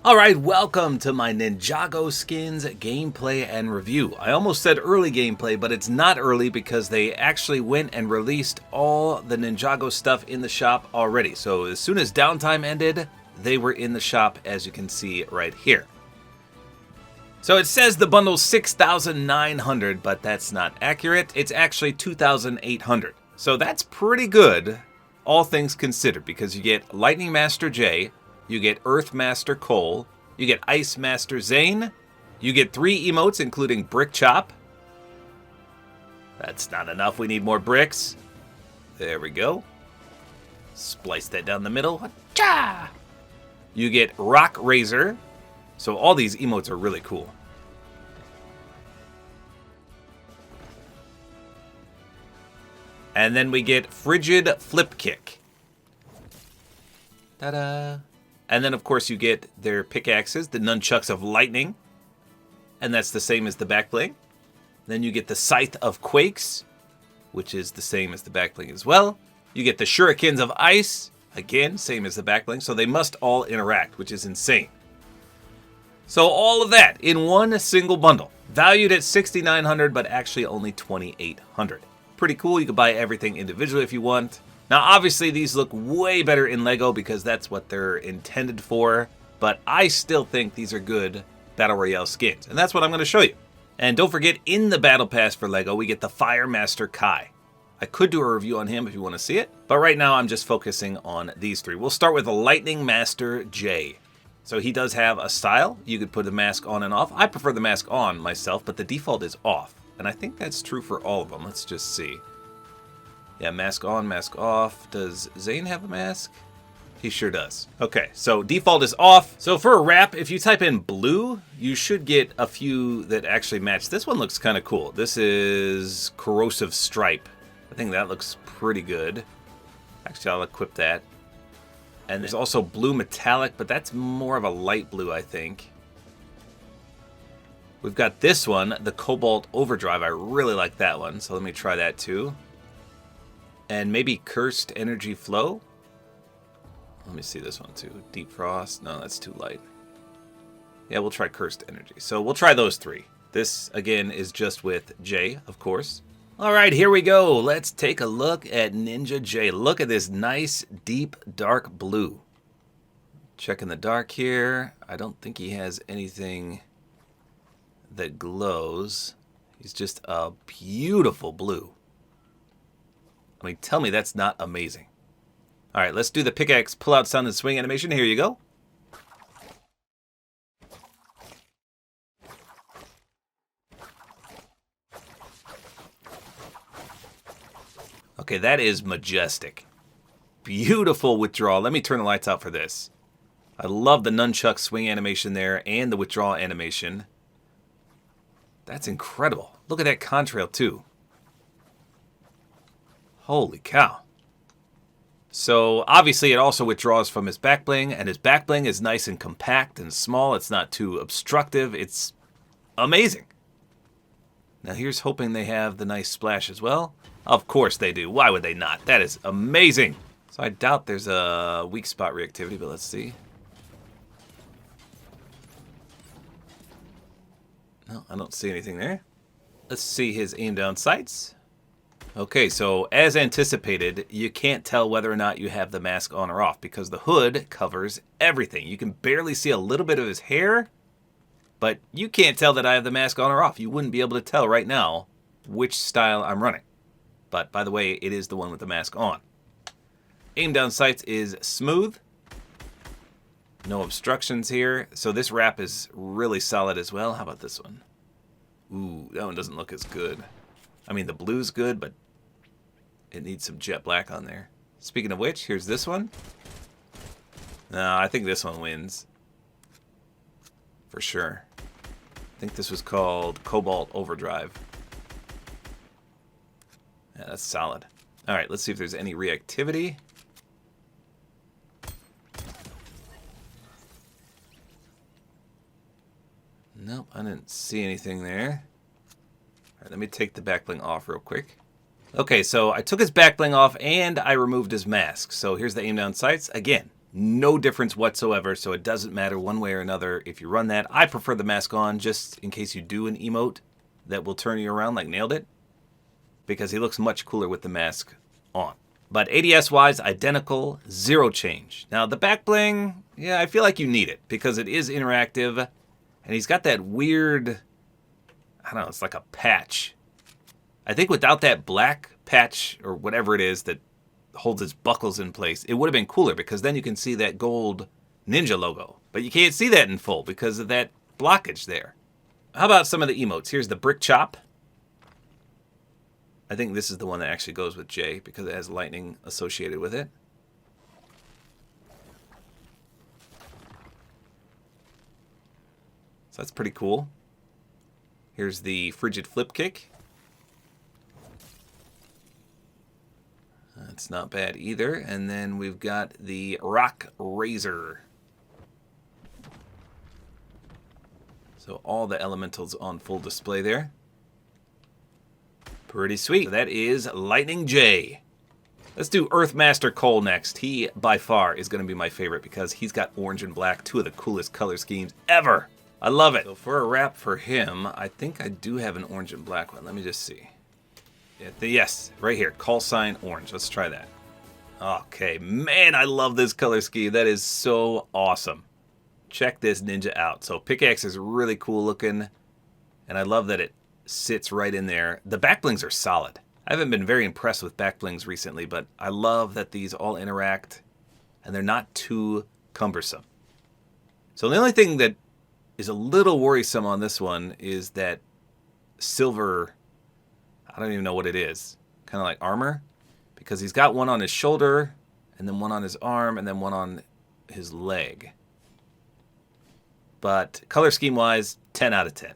Alright, welcome to my Ninjago skins gameplay and review. I almost said early gameplay, but it's not early because they actually went and released all the Ninjago stuff in the shop already. So as soon as downtime ended, they were in the shop, as you can see right here. So it says the bundle's 6,900, but that's not accurate. It's actually 2,800. So that's pretty good, all things considered, because you get Lightning Master J, you get Earth Master Cole, you get Ice Master Zane, you get 3 emotes including Brick Chop. That's not enough, we need more bricks. There we go. Splice that down the middle. Ha-cha! You get Rock Razor. So all these emotes are really cool. And then we get Frigid Flip Kick. Ta-da! And then, of course, you get their pickaxes, the Nunchucks of Lightning. And that's the same as the back bling. Then you get the Scythe of Quakes, which is the same as the back bling as well. You get the Shurikens of Ice, again, same as the back bling. So they must all interact, which is insane. So all of that in one single bundle. Valued at 6,900, but actually only 2,800. Pretty cool. You can buy everything individually if you want. Now, obviously, these look way better in LEGO because that's what they're intended for, but I still think these are good Battle Royale skins, and that's what I'm going to show you. And don't forget, in the Battle Pass for LEGO, we get the Fire Master Kai. I could do a review on him if you want to see it, but right now I'm just focusing on these 3. We'll start with the Lightning Master J. So he does have a style. You could put the mask on and off. I prefer the mask on myself, but the default is off, and I think that's true for all of them. Let's just see. Yeah, mask on, mask off. Does Zane have a mask? He sure does. Okay, so default is off. So for a wrap, if you type in blue, you should get a few that actually match. This one looks kind of cool. This is Corrosive Stripe. I think that looks pretty good. Actually, I'll equip that. And there's also blue metallic, but that's more of a light blue, I think. We've got this one, the Cobalt Overdrive. I really like that one, so let me try that too. And maybe Cursed Energy Flow. Let me see this one too. Deep Frost. No, that's too light. Yeah, we'll try Cursed Energy. So we'll try those 3. This, again, is just with J, of course. All right, here we go. Let's take a look at Ninja J. Look at this nice, deep, dark blue. Check in the dark here. I don't think he has anything that glows. He's just a beautiful blue. I mean, tell me that's not amazing. All right, let's do the pickaxe pull-out sound and swing animation. Here you go. Okay, that is majestic. Beautiful withdrawal. Let me turn the lights out for this. I love the nunchuck swing animation there and the withdrawal animation. That's incredible. Look at that contrail, too. Holy cow. So, obviously, it also withdraws from his back bling, and his back bling is nice and compact and small. It's not too obstructive. It's amazing. Now, here's hoping they have the nice splash as well. Of course they do. Why would they not? That is amazing. So, I doubt there's a weak spot reactivity, but let's see. No, I don't see anything there. Let's see his aim down sights. Okay, so as anticipated, you can't tell whether or not you have the mask on or off because the hood covers everything. You can barely see a little bit of his hair, but you can't tell that I have the mask on or off. You wouldn't be able to tell right now which style I'm running. But by the way, it is the one with the mask on. Aim down sights is smooth. No obstructions here. So this wrap is really solid as well. How about this one? Ooh, that one doesn't look as good. I mean, the blue's good, but it needs some jet black on there. Speaking of which, here's this one. No, I think this one wins. For sure. I think this was called Cobalt Overdrive. Yeah, that's solid. All right, let's see if there's any reactivity. Nope, I didn't see anything there. All right, let me take the back bling off real quick. Okay, so I took his back bling off and I removed his mask. So here's the aim down sights. Again, No difference whatsoever, so it doesn't matter one way or another if you run that. I prefer the mask on just in case you do an emote that will turn you around like Nailed It, because he looks much cooler with the mask on. But ADS-wise, identical, zero change. Now, the back bling, yeah, I feel like you need it because it is interactive, and he's got that weird, I don't know, it's like a patch. I think without that black patch, or whatever it is that holds its buckles in place, it would have been cooler because then you can see that gold ninja logo. But you can't see that in full because of that blockage there. How about some of the emotes? Here's the brick chop. I think this is the one that actually goes with Jay because it has lightning associated with it. So that's pretty cool. Here's the frigid flip kick. That's not bad either. And then we've got the rock razor. So all the elementals on full display there. Pretty sweet. That is Lightning J. Let's do Earthmaster Cole next. He, by far, is going to be my favorite because he's got orange and black, two of the coolest color schemes ever. I love it. So for a wrap for him, I think I do have an orange and black one. Let me just see. Yes, right here. Call sign orange. Let's try that. Okay, man, I love this color scheme. That is so awesome. Check this ninja out. So pickaxe is really cool looking, and I love that it sits right in there. The back blings are solid. I haven't been very impressed with back blings recently, but I love that these all interact, and they're not too cumbersome. So the only thing that is a little worrisome on this one is that silver, I don't even know what it is, kind of like armor, because he's got one on his shoulder, and then one on his arm, and then one on his leg. But color scheme-wise, 10 out of 10.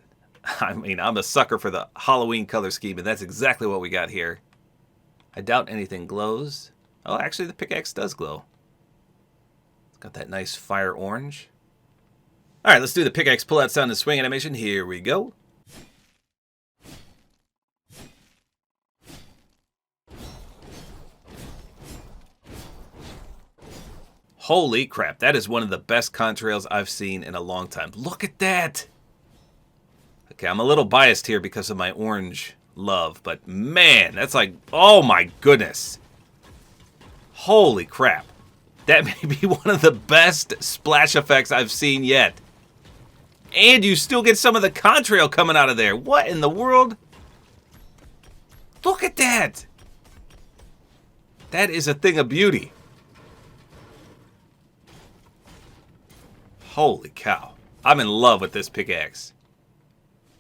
I mean, I'm a sucker for the Halloween color scheme, and that's exactly what we got here. I doubt anything glows. Oh, actually, the pickaxe does glow. It's got that nice fire orange. All right, let's do the pickaxe pull-out sound and swing animation. Here we go. Holy crap, that is one of the best contrails I've seen in a long time. Look at that! Okay, I'm a little biased here because of my orange love, but man, that's like, oh my goodness. Holy crap. That may be one of the best splash effects I've seen yet. And you still get some of the contrail coming out of there. What in the world? Look at that! That is a thing of beauty. Holy cow. I'm in love with this pickaxe.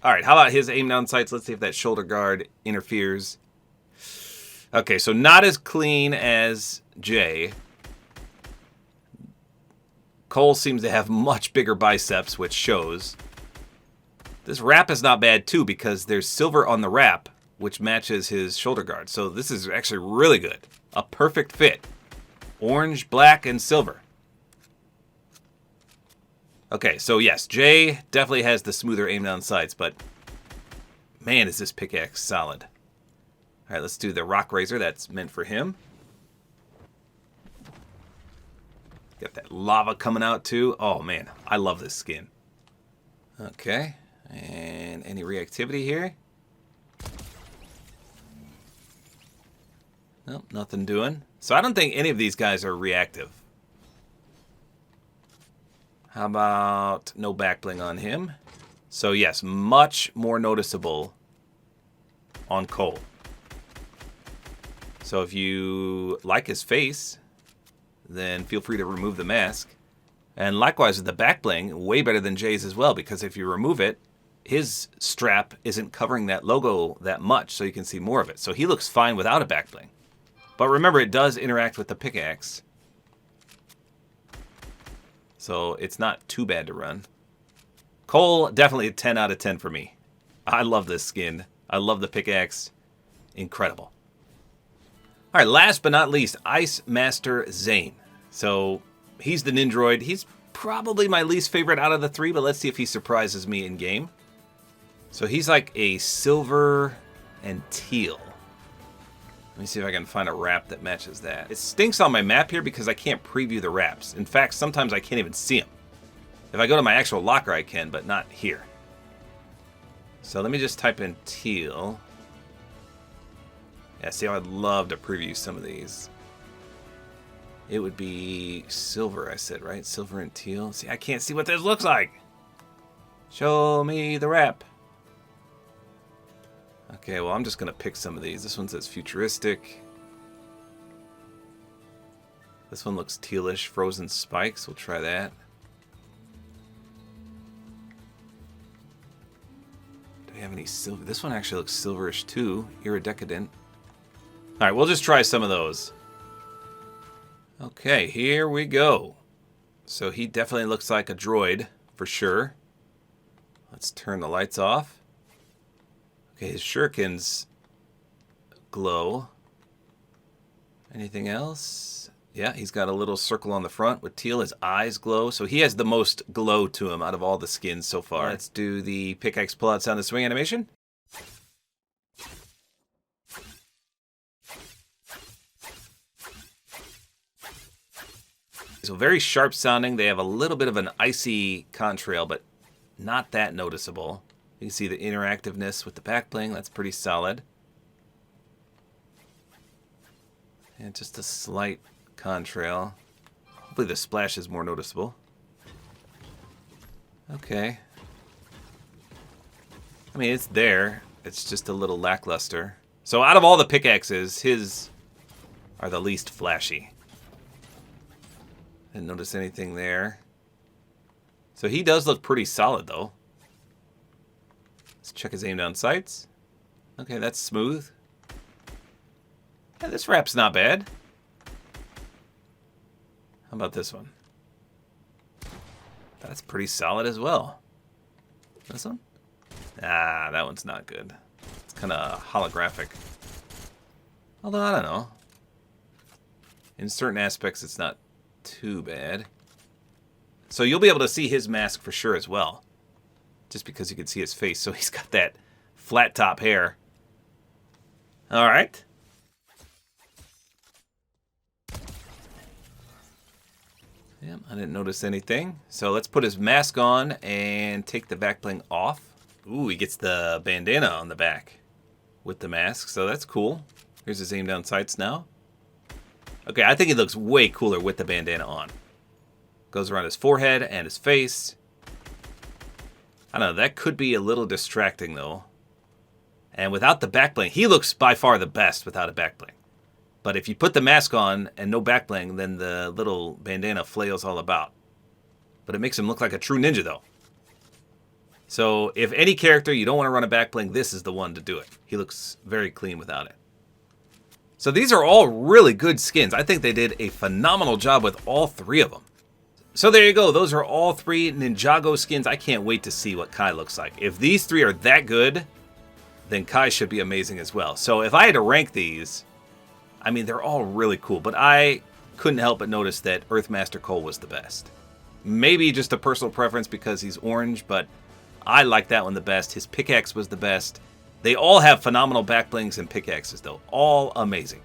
Alright, how about his aim down sights? Let's see if that shoulder guard interferes. Okay, so not as clean as Jay. Cole seems to have much bigger biceps, which shows. This wrap is not bad too because there's silver on the wrap, which matches his shoulder guard. So this is actually really good. A perfect fit. Orange, black, and silver. Okay, so yes, Jay definitely has the smoother aim down sights, but man, is this pickaxe solid. All right, let's do the rock razor. That's meant for him. Got that lava coming out too. Oh man, I love this skin. Okay, and any reactivity here? Nope, nothing doing. So I don't think any of these guys are reactive. How about no back bling on him? So yes, much more noticeable on Cole. So if you like his face, then feel free to remove the mask. And likewise with the back bling, way better than Jay's as well, because if you remove it, his strap isn't covering that logo that much, so you can see more of it. So he looks fine without a back bling. But remember, it does interact with the pickaxe. So it's not too bad to run. Cole, definitely a 10 out of 10 for me. I love this skin. I love the pickaxe. Incredible. All right, last but not least, Ice Master Zane. So he's the Nindroid. He's probably my least favorite out of the three, but let's see if he surprises me in game. So he's like a silver and teal. Let me see if I can find a wrap that matches that. It stinks on my map here because I can't preview the wraps. In fact, sometimes I can't even see them. If I go to my actual locker, I can, but not here. So let me just type in teal. Yeah, see how I'd love to preview some of these. It would be silver, I said, right? Silver and teal. See, I can't see what this looks like. Show me the wrap. Okay, well, I'm just going to pick some of these. This one says futuristic. This one looks tealish. Frozen spikes. We'll try that. Do we have any silver? This one actually looks silverish too. Iridescent. All right, we'll just try some of those. Okay, here we go. So he definitely looks like a droid for sure. Let's turn the lights off. Okay, his shurikens glow. Anything else? Yeah, he's got a little circle on the front with teal. His eyes glow. So he has the most glow to him out of all the skins so far. Let's do the pickaxe pull out sound and swing animation. So very sharp sounding. They have a little bit of an icy contrail, but not that noticeable. You can see the interactiveness with the back bling. That's pretty solid. And just a slight contrail. Hopefully the splash is more noticeable. Okay. I mean, it's there. It's just a little lackluster. So out of all the pickaxes, his are the least flashy. Didn't notice anything there. So he does look pretty solid, though. Let's check his aim down sights. Okay, that's smooth. Yeah, this wrap's not bad. How about this one? That's pretty solid as well. This one? Ah, that one's not good. It's kind of holographic. Although, I don't know. In certain aspects, it's not too bad. So you'll be able to see his mask for sure as well. Just because you can see his face. So he's got that flat top hair. Alright. Yeah, I didn't notice anything. So let's put his mask on and take the back bling off. Ooh, he gets the bandana on the back with the mask. So that's cool. Here's his aim down sights now. Okay, I think he looks way cooler with the bandana on. Goes around his forehead and his face. I don't know, that could be a little distracting though. And without the back bling, he looks by far the best without a back bling. But if you put the mask on and no back bling, then the little bandana flails all about. But it makes him look like a true ninja though. So if any character you don't want to run a back bling, this is the one to do it. He looks very clean without it. So these are all really good skins. I think they did a phenomenal job with all three of them. So there you go. Those are all three Ninjago skins. I can't wait to see what Kai looks like. If these three are that good, then Kai should be amazing as well. So if I had to rank these, I mean, they're all really cool. But I couldn't help but notice that Earthmaster Cole was the best. Maybe just a personal preference because he's orange, but I like that one the best. His pickaxe was the best. They all have phenomenal back blings and pickaxes, though. All amazing.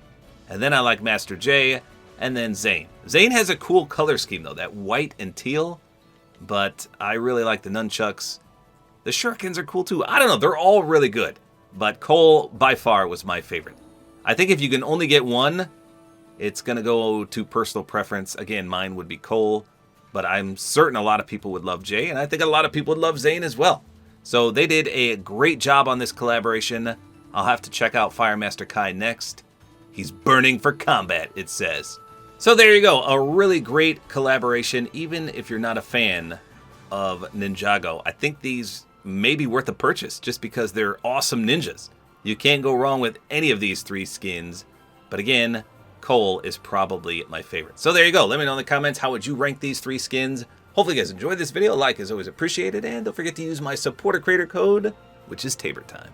And then I like Master J, and then Zane. Zane has a cool color scheme, though, that white and teal. But I really like the nunchucks. The shurikens are cool, too. I don't know. They're all really good. But Cole, by far, was my favorite. I think if you can only get one, it's going to go to personal preference. Again, mine would be Cole. But I'm certain a lot of people would love Jay, and I think a lot of people would love Zane as well. So they did a great job on this collaboration. I'll have to check out Firemaster Kai next. He's burning for combat, it says. So there you go. A really great collaboration, even if you're not a fan of Ninjago. I think these may be worth a purchase just because they're awesome ninjas. You can't go wrong with any of these three skins. But again, Cole is probably my favorite. So there you go. Let me know in the comments, how would you rank these three skins? Hopefully you guys enjoyed this video. Like is always appreciated. And don't forget to use my Support-A-Creator code, which is tabortime.